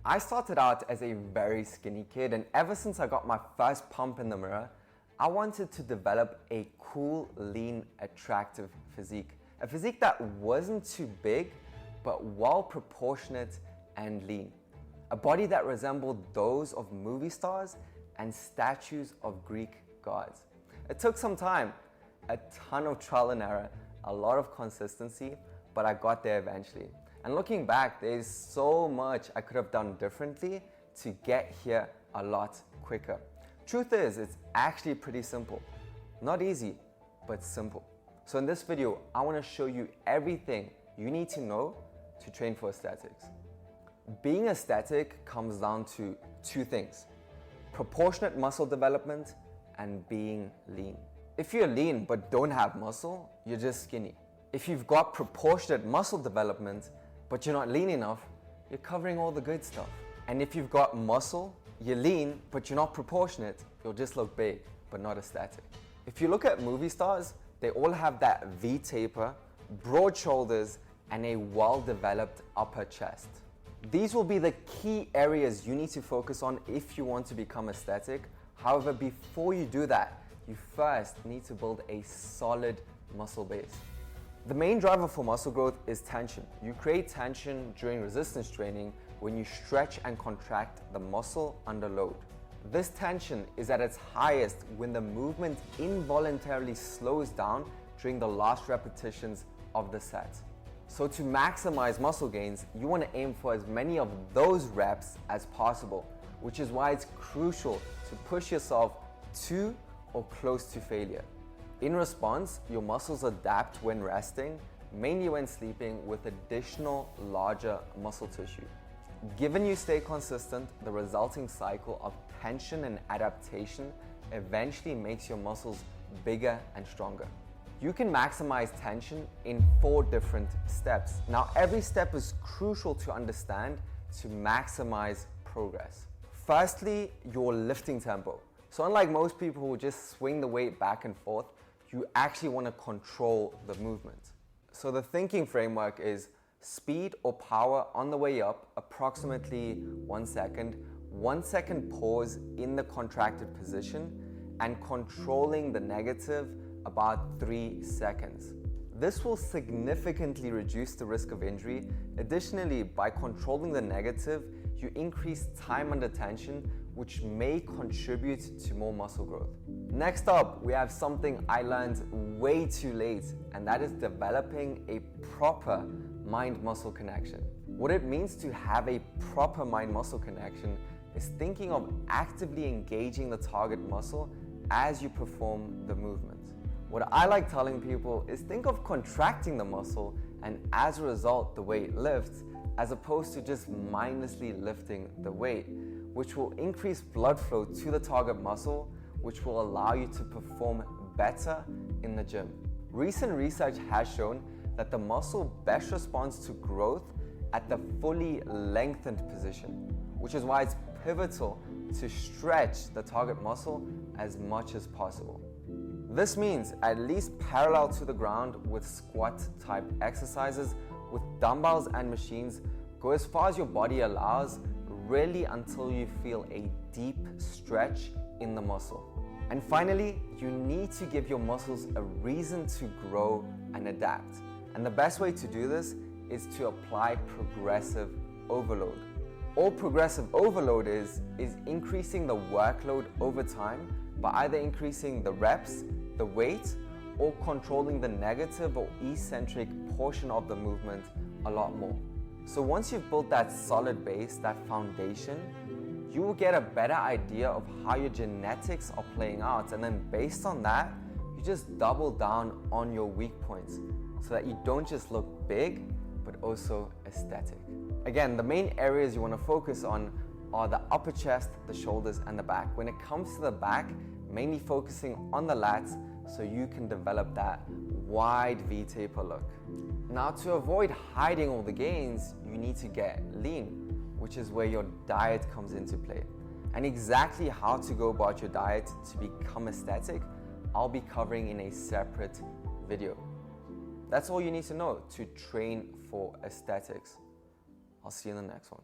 I started out as a very skinny kid, and ever since I got my first pump in the mirror, I wanted to develop a cool, lean, attractive physique. A physique that wasn't too big, but well proportionate and lean. A body that resembled those of movie stars and statues of Greek gods. It took some time, a ton of trial and error, a lot of consistency, but I got there eventually. And looking back, there's so much I could have done differently to get here a lot quicker. Truth is, it's actually pretty simple. Not easy, but simple. So in this video, I want to show you everything you need to know to train for aesthetics. Being aesthetic comes down to two things: proportionate muscle development and being lean. If you're lean but don't have muscle, you're just skinny. If you've got proportionate muscle development but you're not lean enough, you're covering all the good stuff. And if you've got muscle, you're lean but you're not proportionate, you'll just look big but not aesthetic. If you look at movie stars, they all have that V taper, broad shoulders, and a well-developed upper chest. These will be the key areas you need to focus on if you want to become aesthetic. However, before you do that, you first need to build a solid muscle base. The main driver for muscle growth is tension. You create tension during resistance training when you stretch and contract the muscle under load. This tension is at its highest when the movement involuntarily slows down during the last repetitions of the set. So to maximize muscle gains, you want to aim for as many of those reps as possible, which is why it's crucial to push yourself to or close to failure. In response, your muscles adapt when resting, mainly when sleeping, with additional larger muscle tissue. Given you stay consistent, the resulting cycle of tension and adaptation eventually makes your muscles bigger and stronger. You can maximize tension in 4 different steps. Now, every step is crucial to understand to maximize progress. Firstly, your lifting tempo. So unlike most people who just swing the weight back and forth, you actually want to control the movement. So the thinking framework is speed or power on the way up, approximately 1 second, 1 second pause in the contracted position, and controlling the negative about 3 seconds. This will significantly reduce the risk of injury. Additionally, by controlling the negative, you increase time under tension, which may contribute to more muscle growth. Next up, we have something I learned way too late, and that is developing a proper mind-muscle connection. What it means to have a proper mind-muscle connection is thinking of actively engaging the target muscle as you perform the movement. What I like telling people is think of contracting the muscle, and as a result, the weight lifts, as opposed to just mindlessly lifting the weight, which will increase blood flow to the target muscle, which will allow you to perform better in the gym. Recent research has shown that the muscle best responds to growth at the fully lengthened position, which is why it's pivotal to stretch the target muscle as much as possible. This means at least parallel to the ground with squat type exercises. With dumbbells and machines, go as far as your body allows, really until you feel a deep stretch in the muscle. And finally, you need to give your muscles a reason to grow and adapt. And the best way to do this is to apply progressive overload. All progressive overload is increasing the workload over time by either increasing the reps, the weight, or controlling the negative or eccentric portion of the movement a lot more. So once you've built that solid base, that foundation, you will get a better idea of how your genetics are playing out, and then based on that, you just double down on your weak points so that you don't just look big, but also aesthetic. Again, the main areas you want to focus on are the upper chest, the shoulders, and the back. When it comes to the back, mainly focusing on the lats so you can develop that wide V-taper look. Now, to avoid hiding all the gains, you need to get lean, which is where your diet comes into play. And exactly how to go about your diet to become aesthetic, I'll be covering in a separate video. That's all you need to know to train for aesthetics. I'll see you in the next one.